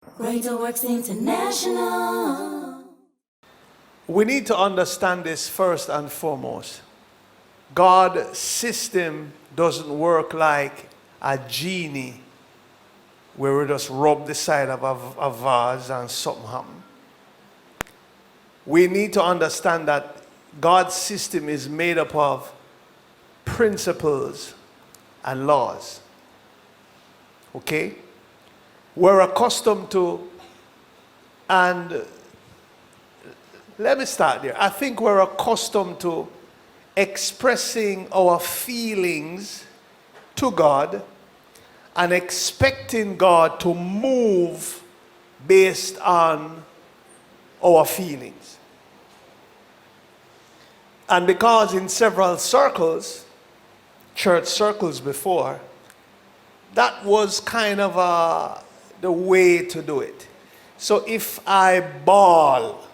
Greater Works International. We need to understand this first and foremost. God's system doesn't work like a genie where we just rub the side of a vase and something happens. We need to understand that God's system is made up of principles and laws. Okay? We're accustomed to, and let me start there. I think we're accustomed to expressing our feelings to God and expecting God to move based on our feelings. And because in several circles, church circles before, that was kind of the way to do it. So if I bawl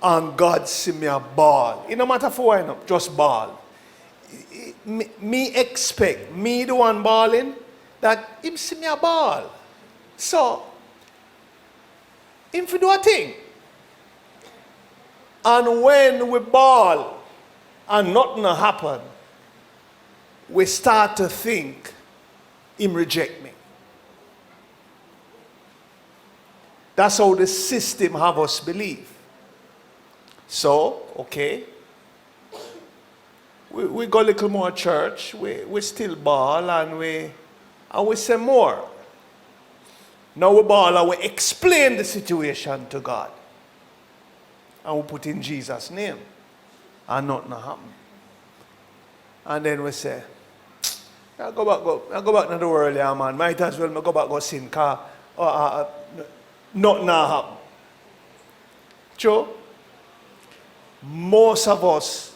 and God see me a bawl, it no matter for why not, just bawl. Me expect, me the one bawling, that him see me a bawl. So, him fi do a thing. And when we bawl and nothing happen, we start to think him reject me. That's how the system have us believe. So, okay, we go a little more church, we still bawl and we say more. Now we bawl and we explain the situation to God. And we put in Jesus' name. And nothing happen. And then we say, I go back to the world, yeah, man. Might as well go back go sin, because nothing happen. True? Most of us,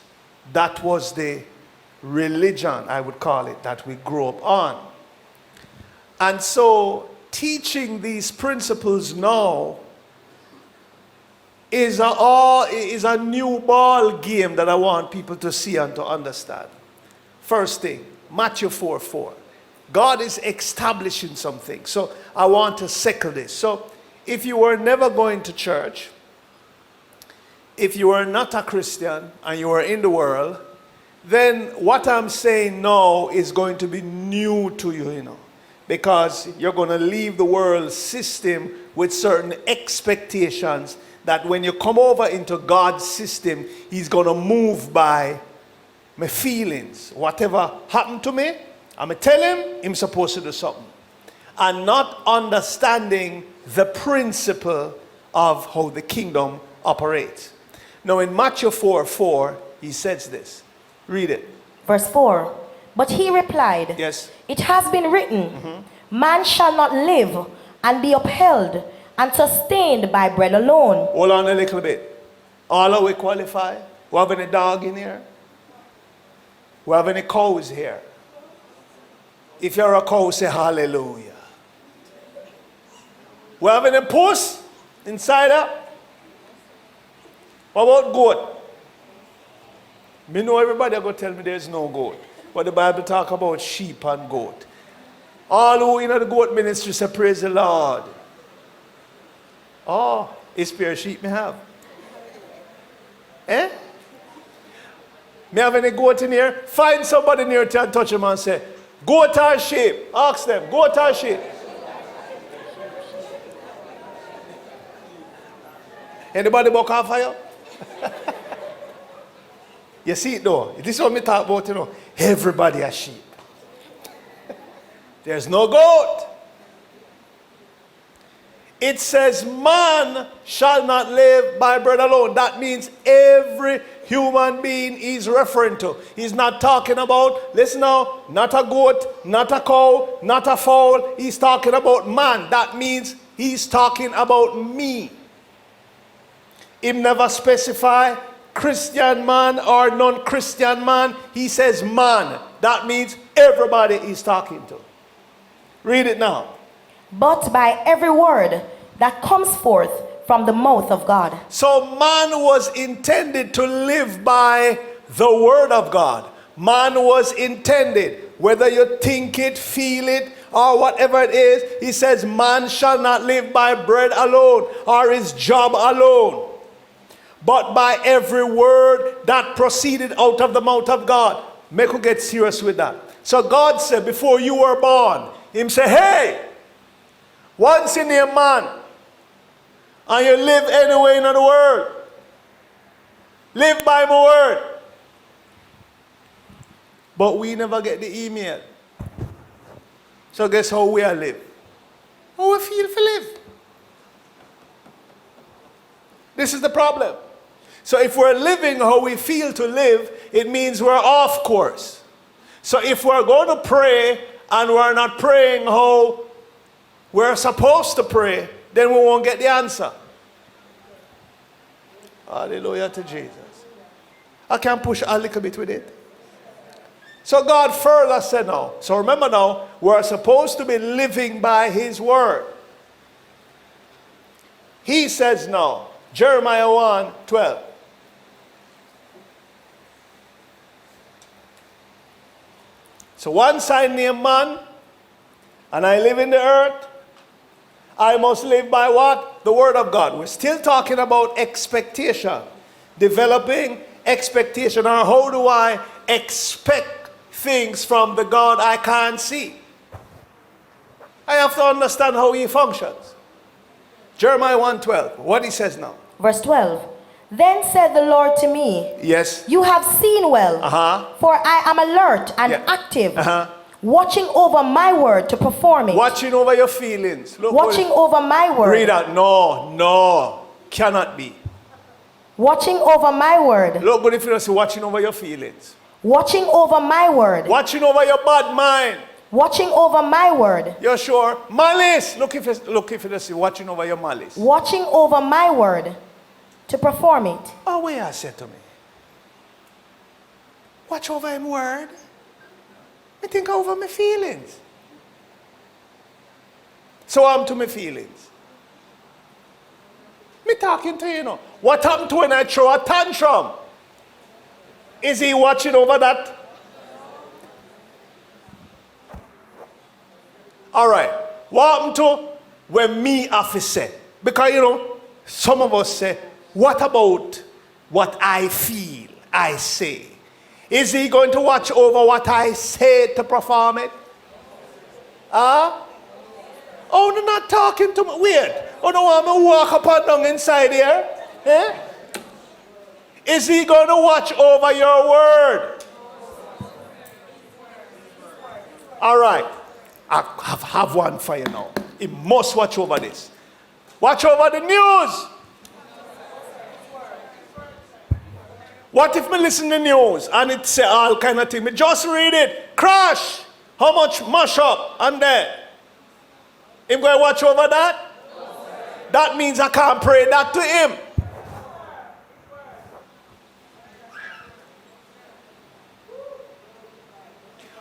that was the religion, I would call it, that we grew up on. And so, teaching these principles now is a new ball game that I want people to see and to understand. First thing, Matthew 4:4. God is establishing something. So I want to settle this. So if you were never going to church, if you were not a Christian and you were in the world, then what I'm saying now is going to be new to you, you know. Because you're going to leave the world system with certain expectations that when you come over into God's system, He's going to move by my feelings. Whatever happened to me, I'm going to tell Him, I'm supposed to do something. And not understanding the principle of how the kingdom operates. Now in Matthew 4:4, He says this. Read it. Verse 4. But He replied, Yes. It has been written, Man shall not live and be upheld and sustained by bread alone. Hold on a little bit. All of we qualify? We have any dog in here? We have any cows here? If you're a cow, say hallelujah. We have any puss inside her? What about goat? Me know everybody are going to tell me there's no goat. But the Bible talk about sheep and goat. All who in the goat ministry say praise the Lord. Oh, it's pair of sheep me have. Eh? Me have any goat in here? Find somebody near to and touch them and say, goat or sheep? Ask them, goat or sheep? Anybody buck on fire? You see it though? This is what me talk about, you know. Everybody a sheep. There's no goat. It says, man shall not live by bread alone. That means every human being he's referring to. He's not talking about, listen now, not a goat, not a cow, not a fowl. He's talking about man. That means he's talking about me. He never specify Christian man or non-Christian man. He says man. That means everybody he's talking to. Read it now. But by every word that comes forth from the mouth of God. So man was intended to live by the word of God. Man was intended, whether you think it, feel it, or whatever it is, he says, man shall not live by bread alone or his job alone, but by every word that proceeded out of the mouth of God. Make you get serious with that. So God said, before you were born, him say, hey, once in a man, and you live anywhere in the world, live by my word. But we never get the email. So guess how we are live? How we feel to live. This is the problem. So if we're living how we feel to live, it means we're off course. So if we're going to pray and we're not praying how we're supposed to pray, then we won't get the answer. Hallelujah to Jesus. I can push a little bit with it. So God further said now. So remember now, we're supposed to be living by his word. He says now, Jeremiah 1:12. So once I name man, and I live in the earth, I must live by what? The word of God. We're still talking about expectation. Developing expectation. Or how do I expect things from the God I can't see? I have to understand how he functions. Jeremiah 1:12. What he says now. Verse 12. Then said the Lord to me, Yes. you have seen well, for I am alert and active, watching over my word to perform it. Watching over your feelings. Look, watching over my word. Read that. No. Cannot be. Watching over my word. Look good if you don't say watching over your feelings. Watching over my word. Watching over your bad mind. Watching over my word. You're sure? Malice. Look if you don't say watching over your malice. Watching over my word to perform it. Oh, where I said to me, watch over him word. I think over my feelings. So I'm to my feelings. Me talking to you know. What happened to when I throw a tantrum? Is he watching over that? All right. What happened to when me have to say? Because you know, some of us say, what about what I feel, I say? Is he going to watch over what I say to perform it? Oh, they're not talking to me. Weird. Oh, no, I'm going to walk up and down inside here. Eh? Is he going to watch over your word? All right. I have one for you now. He must watch over this. Watch over the news. What if me listen to the news and it say all kind of things? Me just read it. Crash. How much mash up and there? Him going to watch over that? That means I can't pray that to him.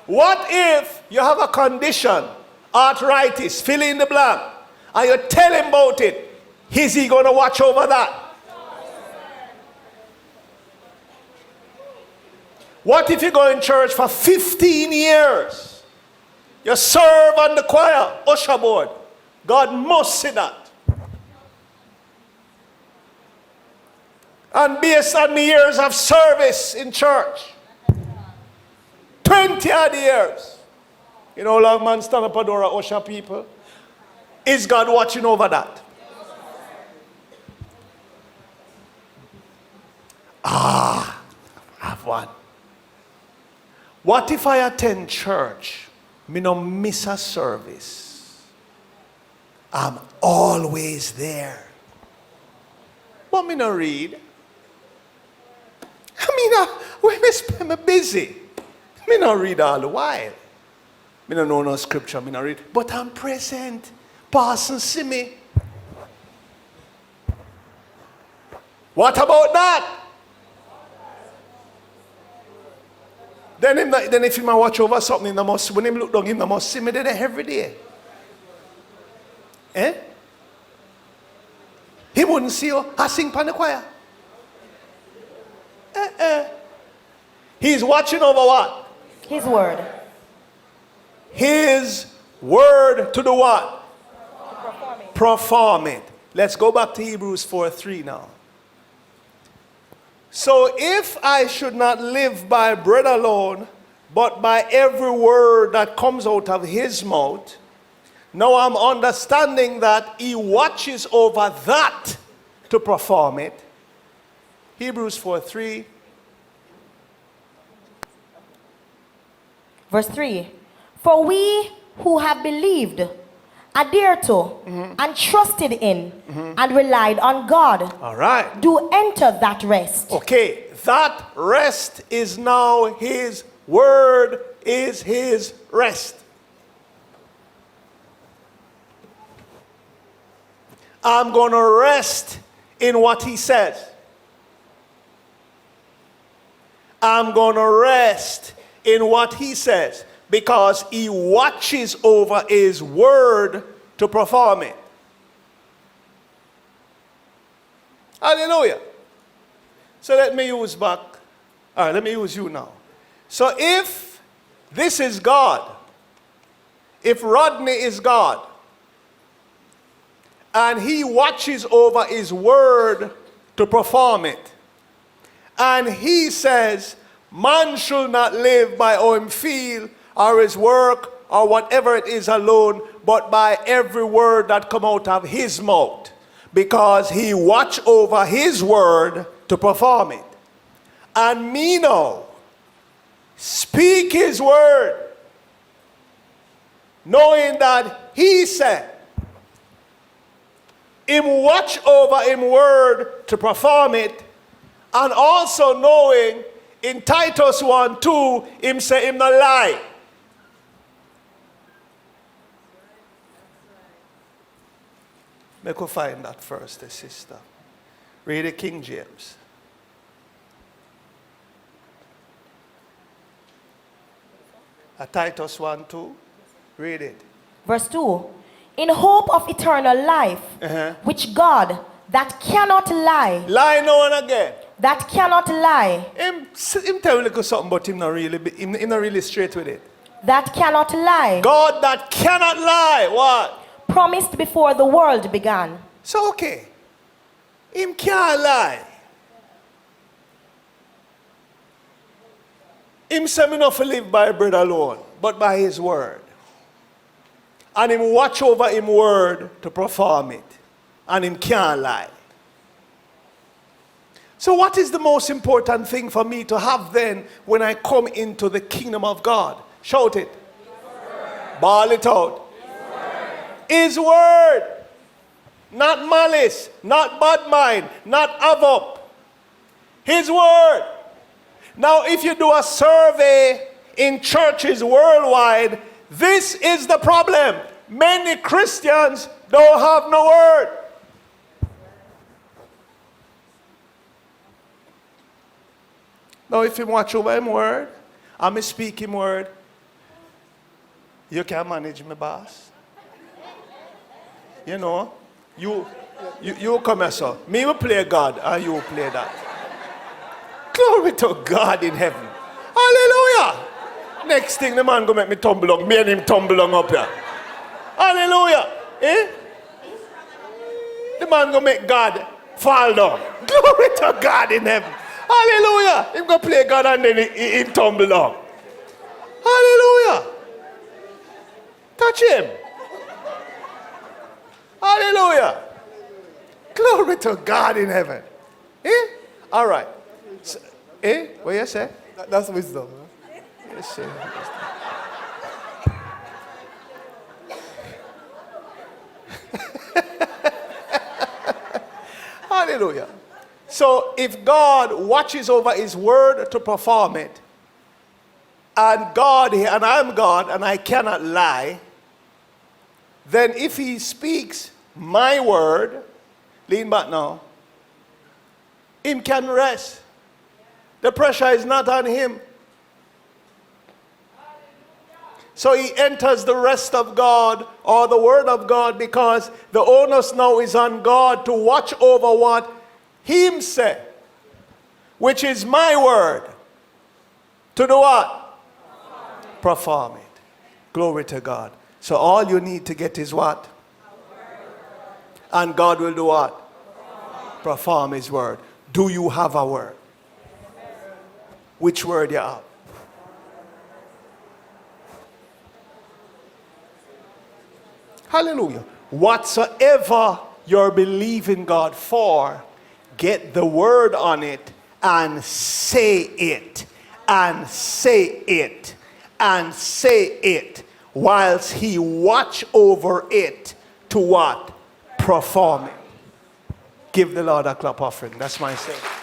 What if you have a condition, arthritis, fill in the blank, and you tell him about it? Is he going to watch over that? What if you go in church for 15 years? You serve on the choir, usher board. God must see that. And based on the years of service in church, 20 odd years. You know, long man stand up a door and usher people. Is God watching over that? I have one. What if I attend church, me no miss a service? I'm always there. But me no read. When I spend me busy, me no read all the while. Me no know no scripture, me no read. But I'm present. Pastor see me. What about that? Then if he watch over something, when him look down, he must see me there every day. Eh? He wouldn't see you. I sing pan the choir. He's watching over what? His word. His word to do what? Perform it. Let's go back to Hebrews 4:3 now. So if I should not live by bread alone, but by every word that comes out of his mouth, now I'm understanding that he watches over that to perform it. Hebrews 4:3. Verse 3. For we who have believed, adhered to, and trusted in, and relied on God, All right. do enter that rest. Okay, that rest is now his word is his rest. I'm going to rest in what he says. I'm going to rest in what he says because he watches over his word to perform it. Hallelujah. So let me use back. All right, let me use you now. So if this is God, if Rodney is God, and he watches over his word to perform it, and he says, man should not live by how him feel or his work or whatever it is alone, but by every word that come out of his mouth, because he watch over his word to perform it. And me now, speak his word, knowing that he said, him watch over him word to perform it, and also knowing in Titus 1:2, him say him not lie. Make we find that first, sister. Read the King James. Titus 1:2. Read it. Verse 2. In hope of eternal life, which God, that cannot lie, Lie now and again. that cannot lie, Him tell you little something, but him not really straight with it. that cannot lie, God that cannot lie. What? promised before the world began. So okay. Him can't lie. Him say me not to live by bread alone, but by his word. And him watch over him word to perform it. And him can't lie. So what is the most important thing for me to have then when I come into the kingdom of God? Shout it. Bawl it out. His word. Not malice, not bad mind, not havoc. His word. Now if you do a survey in churches worldwide, this is the problem. Many Christians don't have no word. Now if you watch over him word, and me speak him word, you can manage me, boss. You know, you come here, sir. Me will play God, and you will play that. Glory to God in heaven. Hallelujah. Next thing, the man go make me tumble on. Me and him tumble on up here. Hallelujah. Eh? The man go make God fall down. Glory to God in heaven. Hallelujah. Him go play God and then he tumble down. Hallelujah. Touch him. Hallelujah. Glory to God in heaven. Eh? All right. So, eh? What you say? That's wisdom. Yes, sir. Hallelujah. So if God watches over his word to perform it, and I'm God and I cannot lie, then if he speaks my word, lean back now, him can rest. The pressure is not on him. So he enters the rest of God or the word of God because the onus now is on God to watch over what him said, which is my word. To do what? Perform it. Glory to God. So all you need to get is what? And God will do what? Perform his word. Do you have a word? Which word you have? Hallelujah. Whatsoever you're believing God for, get the word on it and say it. And say it. And say it. Whilst he watch over it to what? Perform it. Give the Lord a clap offering. That's my saying.